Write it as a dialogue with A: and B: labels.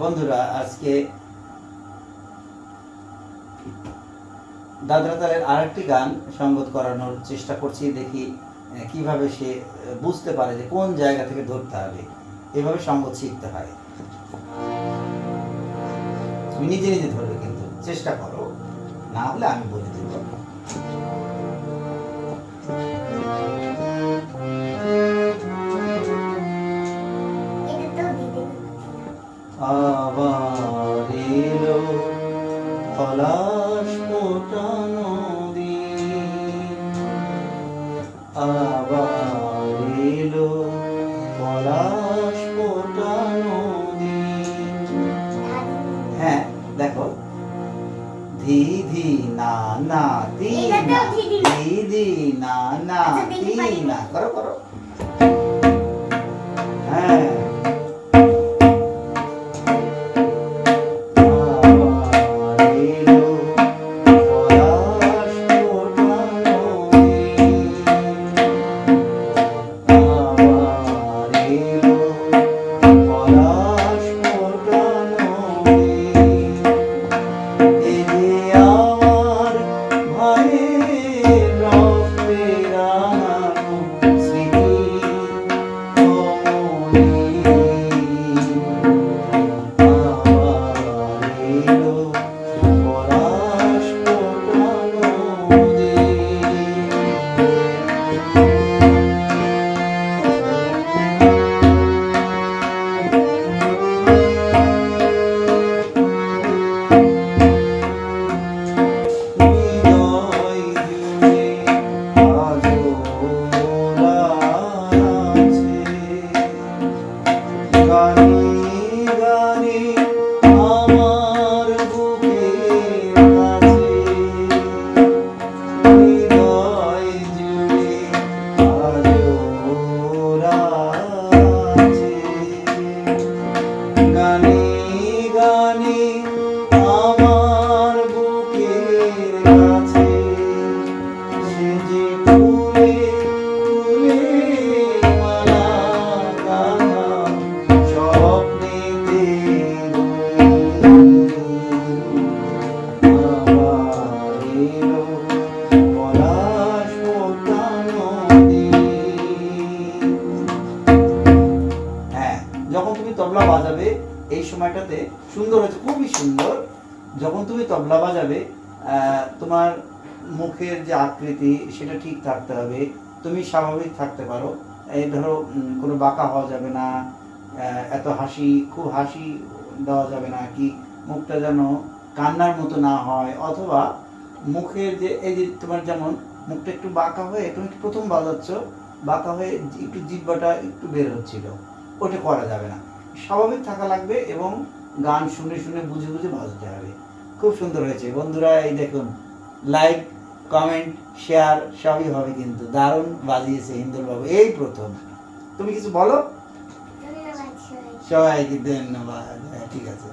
A: বন্ধুরা আজকে দাদরা তালের আরেকটি গান সঙ্গত করানোর চেষ্টা করছি, দেখি কিভাবে সে বুঝতে পারে যে কোন জায়গা থেকে ধরতে হবে। এভাবে সঙ্গত শিখতে হয়। তুমি নিজে নিজে ধরবে, কিন্তু চেষ্টা করো, না হলে আমি বলে দেব। আবার এলো পলাশ ফোটানো দিন, আবার এলো পলাশ ফোটানো দিন। হ্যাঁ দেখো, ধি ধি না না তি না, ধি ধি না না তি না, করো করো। হ্যাঁ যখন তুমি তবলা বাজাবে এই সময়টাতে সুন্দর হয়েছে, খুবই সুন্দর। যখন তুমি তবলা বাজাবে তোমার মুখের যে আকৃতি সেটা ঠিক থাকতে হবে, তুমি স্বাভাবিক থাকতে পারো। এই ধরো কোনো বাঁকা হওয়া যাবে না, এত খুব হাসি দেওয়া যাবে না, কি মুখটা যেন কান্নার মতো না হয়, অথবা মুখের যে এই যে তোমার যেমন মুখটা একটু বাঁকা হয়ে, তুমি প্রথম বাজাচ্ছ বাঁকা হয়ে একটু জিহ্বাটা একটু বের হচ্ছিল, ওটা করা যাবে না। স্বাভাবিক থাকা লাগবে এবং গান শুনে শুনে বুঝে বুঝে বাজাতে হবে। খুব সুন্দর হয়েছে বন্ধুরা, এই দেখুন, লাইক কমেন্ট শেয়ার সবই হবে, কিন্তু দারুণ বাজিয়েছে হিন্দুল বাবু, এই প্রথম। তুমি কিছু বলো? সবাইকে ধন্যবাদ। ঠিক আছে।